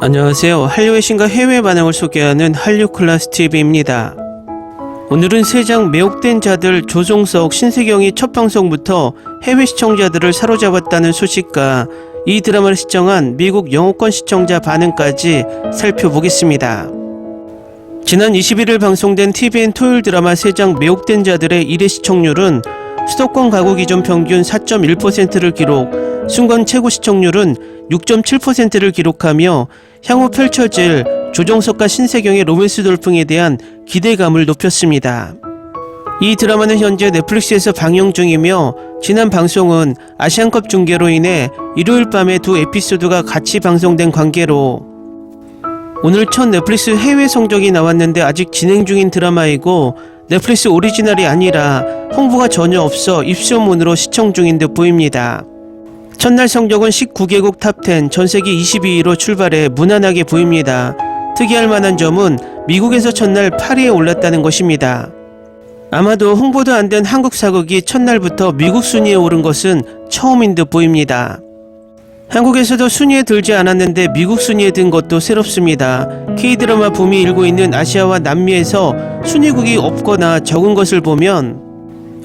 안녕하세요. 한류의 신과 해외 반응을 소개하는 한류클라스TV입니다. 오늘은 세장 매혹된 자들 조종석, 신세경이 첫 방송부터 해외 시청자들을 사로잡았다는 소식과 이 드라마를 시청한 미국 영어권 시청자 반응까지 살펴보겠습니다. 지난 21일 방송된 TVN 토요일 드라마 세장 매혹된 자들의 1회 시청률은 수도권 가구 기준 평균 4.1%를 기록, 순간 최고 시청률은 6.7%를 기록하며 향후 펼쳐질 조정석과 신세경의 로맨스 돌풍에 대한 기대감을 높였습니다. 이 드라마는 현재 넷플릭스에서 방영 중이며 지난 방송은 아시안컵 중계로 인해 일요일 밤에 두 에피소드가 같이 방송된 관계로 오늘 첫 넷플릭스 해외 성적이 나왔는데 아직 진행 중인 드라마이고 넷플릭스 오리지널이 아니라 홍보가 전혀 없어 입소문으로 시청 중인 듯 보입니다. 첫날 성적은 19개국 탑10, 전세계 22위로 출발해 무난하게 보입니다. 특이할 만한 점은 미국에서 첫날 8위에 올랐다는 것입니다. 아마도 홍보도 안 된 한국 사극이 첫날부터 미국 순위에 오른 것은 처음인 듯 보입니다. 한국에서도 순위에 들지 않았는데 미국 순위에 든 것도 새롭습니다. K드라마 붐이 일고 있는 아시아와 남미에서 순위국이 없거나 적은 것을 보면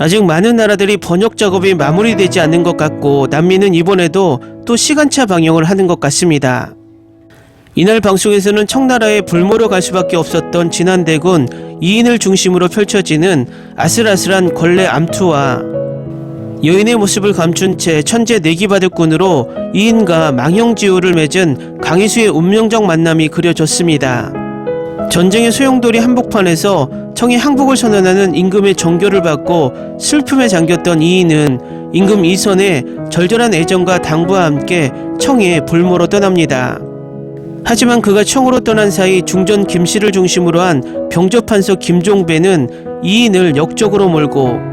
아직 많은 나라들이 번역 작업이 마무리되지 않는 것 같고 남미는 이번에도 또 시간차 방영을 하는 것 같습니다. 이날 방송에서는 청나라에 불모로 갈 수밖에 없었던 진안대군 이인을 중심으로 펼쳐지는 아슬아슬한 걸레 암투와 여인의 모습을 감춘 채 천재 내기바둑꾼으로 이인과 망형지우를 맺은 강희수의 운명적 만남이 그려졌습니다. 전쟁의 소용돌이 한복판에서 청의 항복을 선언하는 임금의 정교를 받고 슬픔에 잠겼던 이인은 임금 이선의 절절한 애정과 당부와 함께 청에 불모로 떠납니다. 하지만 그가 청으로 떠난 사이 중전 김씨를 중심으로 한 병조판서 김종배는 이인을 역적으로 몰고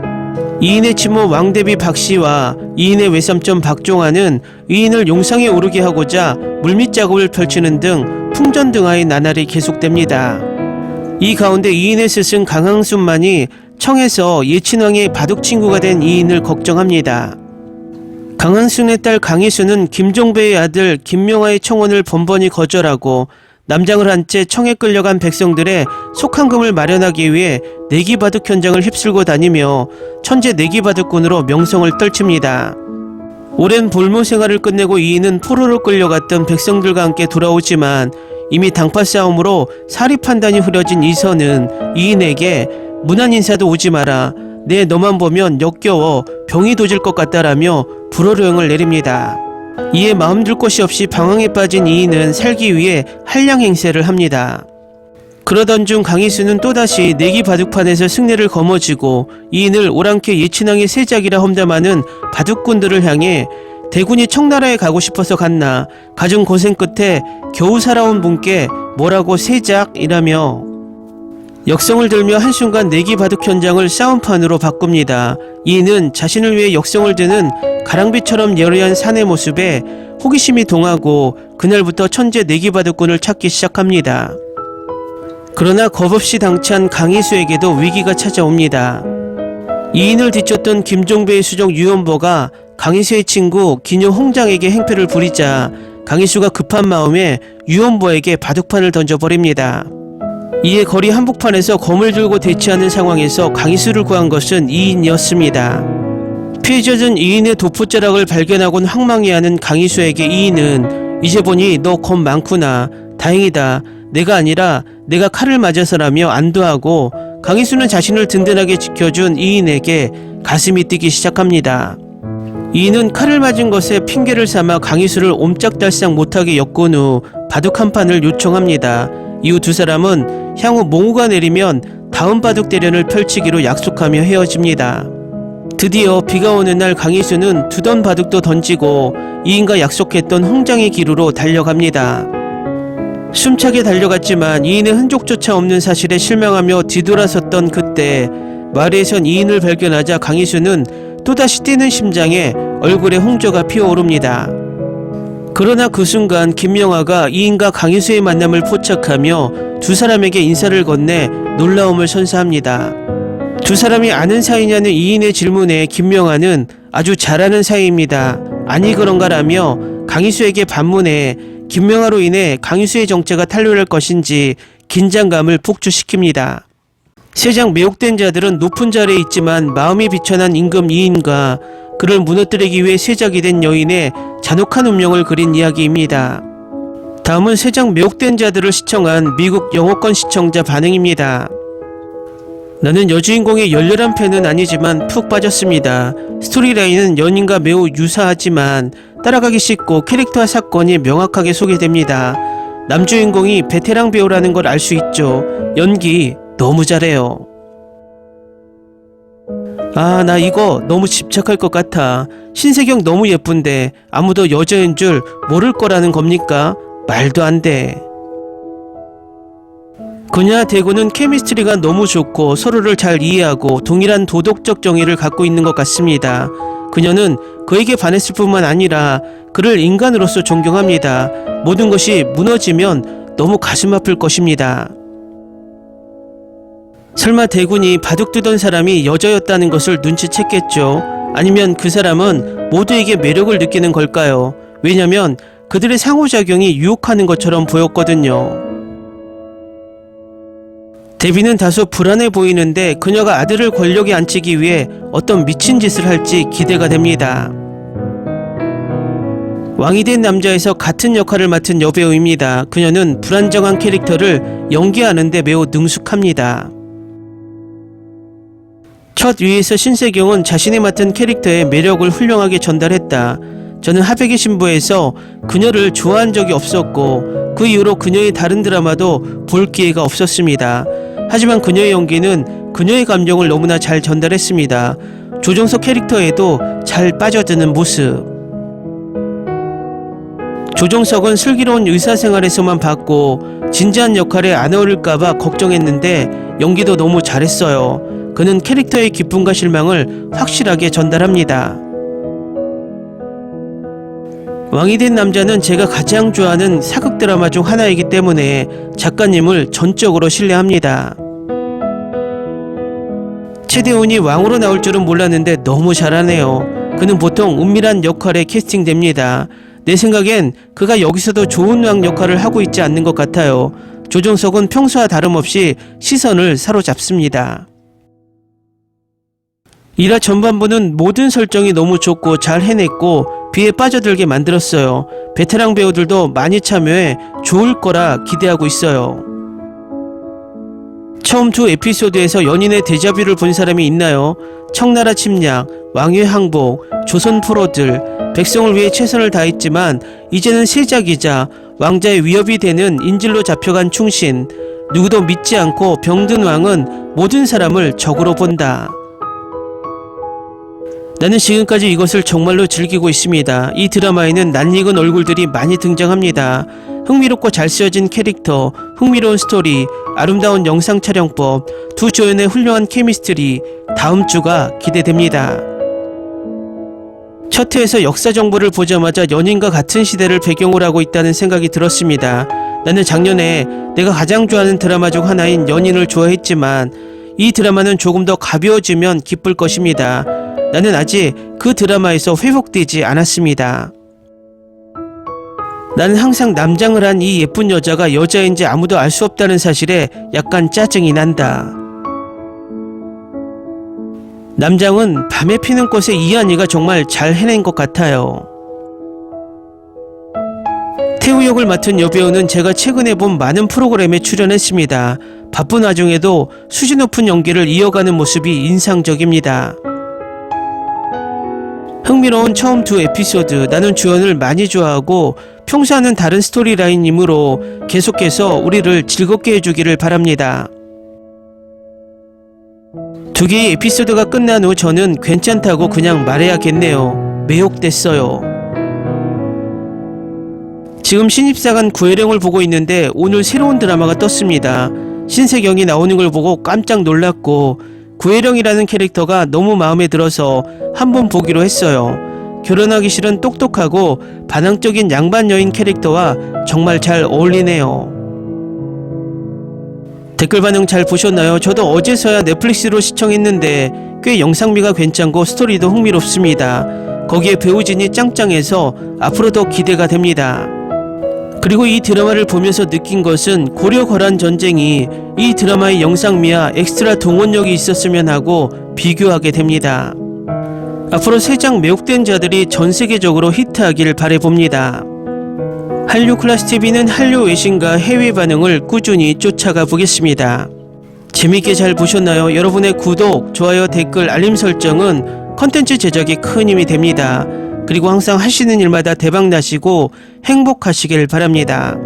이인의 친모 왕대비 박씨와 이인의 외삼촌 박종환은 이인을 용상에 오르게 하고자 물밑 작업을 펼치는 등 풍전등화의 나날이 계속됩니다. 이 가운데 이인의 스승 강항순만이 청에서 예친왕의 바둑친구가 된 이인을 걱정합니다. 강항순의 딸 강희수는 김종배의 아들 김명화의 청혼을 번번이 거절하고 남장을 한 채 청에 끌려간 백성들의 속한금을 마련하기 위해 내기바둑 현장을 휩쓸고 다니며 천재 내기바둑꾼으로 명성을 떨칩니다. 오랜 볼모 생활을 끝내고 이인은 포로로 끌려갔던 백성들과 함께 돌아오지만 이미 당파 싸움으로 사리 판단이 흐려진 이선은 이인에게 무난 인사도 오지 마라, 내 너만 보면 역겨워 병이 도질 것 같다라며 불호령을 내립니다. 이에 마음 둘 곳이 없이 방황에 빠진 이인은 살기 위해 한량 행세를 합니다. 그러던 중 강희수는 또다시 내기 바둑판에서 승리를 거머쥐고 이인을 오랑캐 예친왕의 세작이라 험담하는 바둑꾼들을 향해 대군이 청나라에 가고 싶어서 갔나, 가진 고생 끝에 겨우 살아온 분께 뭐라고 세작이라며 역성을 들며 한순간 내기 바둑 현장을 싸움판으로 바꿉니다. 이인은 자신을 위해 역성을 드는 가랑비처럼 여리한 사내 모습에 호기심이 동하고 그날부터 천재 내기 바둑꾼을 찾기 시작합니다. 그러나 겁없이 당찬 강희수에게도 위기가 찾아옵니다. 이인을 뒤쫓던 김종배의 수정 유연보가 강희수의 친구 기녀 홍장에게 행패를 부리자 강희수가 급한 마음에 유연보에게 바둑판을 던져버립니다. 이에 거리 한복판에서 검을 들고 대치하는 상황에서 강희수를 구한 것은 이인이었습니다. 피해자는 이인의 도포자락을 발견하곤 황망해하는 강희수에게 이인은 이제 보니 너 겁 많구나, 다행이다, 내가 아니라 내가 칼을 맞아서라며 안도하고 강희수는 자신을 든든하게 지켜준 이인에게 가슴이 뛰기 시작합니다. 이인은 칼을 맞은 것에 핑계를 삼아 강희수를 옴짝달싹 못하게 엮은 후 바둑 한 판을 요청합니다. 이후 두 사람은 향후 몽우가 내리면 다음 바둑 대련을 펼치기로 약속하며 헤어집니다. 드디어 비가 오는 날 강희수는 두던 바둑도 던지고 이인과 약속했던 홍장의 기루로 달려갑니다. 숨차게 달려갔지만 이인의 흔적조차 없는 사실에 실망하며 뒤돌아섰던 그때 마을에선 이인을 발견하자 강희수는 또다시 뛰는 심장에 얼굴에 홍조가 피어오릅니다. 그러나 그 순간 김명화가 이인과 강희수의 만남을 포착하며 두 사람에게 인사를 건네 놀라움을 선사합니다. 두 사람이 아는 사이냐는 이인의 질문에 김명화는 아주 잘 아는 사이입니다, 아니 그런가라며 강희수에게 반문해 김명아로 인해 강희수의 정체가 탄로할 것인지 긴장감을 폭주시킵니다. 세상 매혹된 자들은 높은 자리에 있지만 마음이 비천한 임금 이인과 그를 무너뜨리기 위해 세작이 된 여인의 잔혹한 운명을 그린 이야기입니다. 다음은 세상 매혹된 자들을 시청한 미국 영어권 시청자 반응입니다. 나는 여주인공의 열렬한 팬은 아니지만 푹 빠졌습니다. 스토리라인은 연인과 매우 유사하지만 따라가기 쉽고 캐릭터와 사건이 명확하게 소개됩니다. 남주인공이 베테랑 배우라는 걸 알 수 있죠. 연기 너무 잘해요. 아, 나 이거 너무 집착할 것 같아. 신세경 너무 예쁜데 아무도 여자인 줄 모를 거라는 겁니까? 말도 안 돼. 그녀와 대구는 케미스트리가 너무 좋고 서로를 잘 이해하고 동일한 도덕적 정의를 갖고 있는 것 같습니다. 그녀는 그에게 반했을 뿐만 아니라 그를 인간으로서 존경합니다. 모든 것이 무너지면 너무 가슴 아플 것입니다. 설마 대군이 바둑 두던 사람이 여자였다는 것을 눈치챘겠죠. 아니면 그 사람은 모두에게 매력을 느끼는 걸까요? 왜냐면 그들의 상호작용이 유혹하는 것처럼 보였거든요. 데비는 다소 불안해 보이는데 그녀가 아들을 권력에 앉히기 위해 어떤 미친 짓을 할지 기대가 됩니다. 왕이 된 남자에서 같은 역할을 맡은 여배우입니다. 그녀는 불안정한 캐릭터를 연기하는 데 매우 능숙합니다. 첫 위에서 신세경은 자신이 맡은 캐릭터의 매력을 훌륭하게 전달했다. 저는 하백의 신부에서 그녀를 좋아한 적이 없었고 그 이후로 그녀의 다른 드라마도 볼 기회가 없었습니다. 하지만 그녀의 연기는 그녀의 감정을 너무나 잘 전달했습니다. 조정석 캐릭터에도 잘 빠져드는 모습. 조정석은 슬기로운 의사생활에서만 봤고 진지한 역할에 안 어울릴까봐 걱정했는데 연기도 너무 잘했어요. 그는 캐릭터의 기쁨과 실망을 확실하게 전달합니다. 왕이 된 남자는 제가 가장 좋아하는 사극 드라마 중 하나이기 때문에 작가님을 전적으로 신뢰합니다. 최대훈이 왕으로 나올 줄은 몰랐는데 너무 잘하네요. 그는 보통 은밀한 역할에 캐스팅됩니다. 내 생각엔 그가 여기서도 좋은 왕 역할을 하고 있지 않는 것 같아요. 조정석은 평소와 다름없이 시선을 사로잡습니다. 1화 전반부는 모든 설정이 너무 좋고 잘 해냈고 비에 빠져들게 만들었어요. 베테랑 배우들도 많이 참여해 좋을 거라 기대하고 있어요. 처음 두 에피소드에서 연인의 데자뷰를 본 사람이 있나요? 청나라 침략, 왕의 항복, 조선 포로들, 백성을 위해 최선을 다했지만 이제는 세자이자 왕자의 위협이 되는 인질로 잡혀간 충신, 누구도 믿지 않고 병든 왕은 모든 사람을 적으로 본다. 나는 지금까지 이것을 정말로 즐기고 있습니다. 이 드라마에는 낯익은 얼굴들이 많이 등장합니다. 흥미롭고 잘 쓰여진 캐릭터, 흥미로운 스토리, 아름다운 영상 촬영법, 두 조연의 훌륭한 케미스트리, 다음 주가 기대됩니다. 첫 회에서 역사 정보를 보자마자 연인과 같은 시대를 배경으로 하고 있다는 생각이 들었습니다. 나는 작년에 내가 가장 좋아하는 드라마 중 하나인 연인을 좋아했지만 이 드라마는 조금 더 가벼워지면 기쁠 것입니다. 나는 아직 그 드라마에서 회복되지 않았습니다. 나는 항상 남장을 한 이 예쁜 여자가 여자인지 아무도 알 수 없다는 사실에 약간 짜증이 난다. 남장은 밤에 피는 꽃의 이한이가 정말 잘 해낸 것 같아요. 태우 역을 맡은 여배우는 제가 최근에 본 많은 프로그램에 출연했습니다. 바쁜 와중에도 수준 높은 연기를 이어가는 모습이 인상적입니다. 흥미로운 처음 두 에피소드, 나는 주연을 많이 좋아하고 평소와는 다른 스토리라인이므로 계속해서 우리를 즐겁게 해주기를 바랍니다. 두 개의 에피소드가 끝난 후 저는 괜찮다고 그냥 말해야겠네요. 매혹됐어요. 지금 신입사관 구혜령을 보고 있는데 오늘 새로운 드라마가 떴습니다. 신세경이 나오는 걸 보고 깜짝 놀랐고 구혜령이라는 캐릭터가 너무 마음에 들어서 한번 보기로 했어요. 결혼하기 싫은 똑똑하고 반항적인 양반 여인 캐릭터와 정말 잘 어울리네요. 댓글 반응 잘 보셨나요? 저도 어제서야 넷플릭스로 시청했는데 꽤 영상미가 괜찮고 스토리도 흥미롭습니다. 거기에 배우진이 짱짱해서 앞으로 더 기대가 됩니다. 그리고 이 드라마를 보면서 느낀 것은 고려-거란 전쟁이 이 드라마의 영상미와 엑스트라 동원력이 있었으면 하고 비교하게 됩니다. 앞으로 세장 매혹된 자들이 전 세계적으로 히트하길 바라봅니다. 한류 클래스 TV는 한류 외신과 해외 반응을 꾸준히 쫓아가 보겠습니다. 재밌게 잘 보셨나요? 여러분의 구독, 좋아요, 댓글, 알림 설정은 컨텐츠 제작에 큰 힘이 됩니다. 그리고 항상 하시는 일마다 대박 나시고 행복하시길 바랍니다.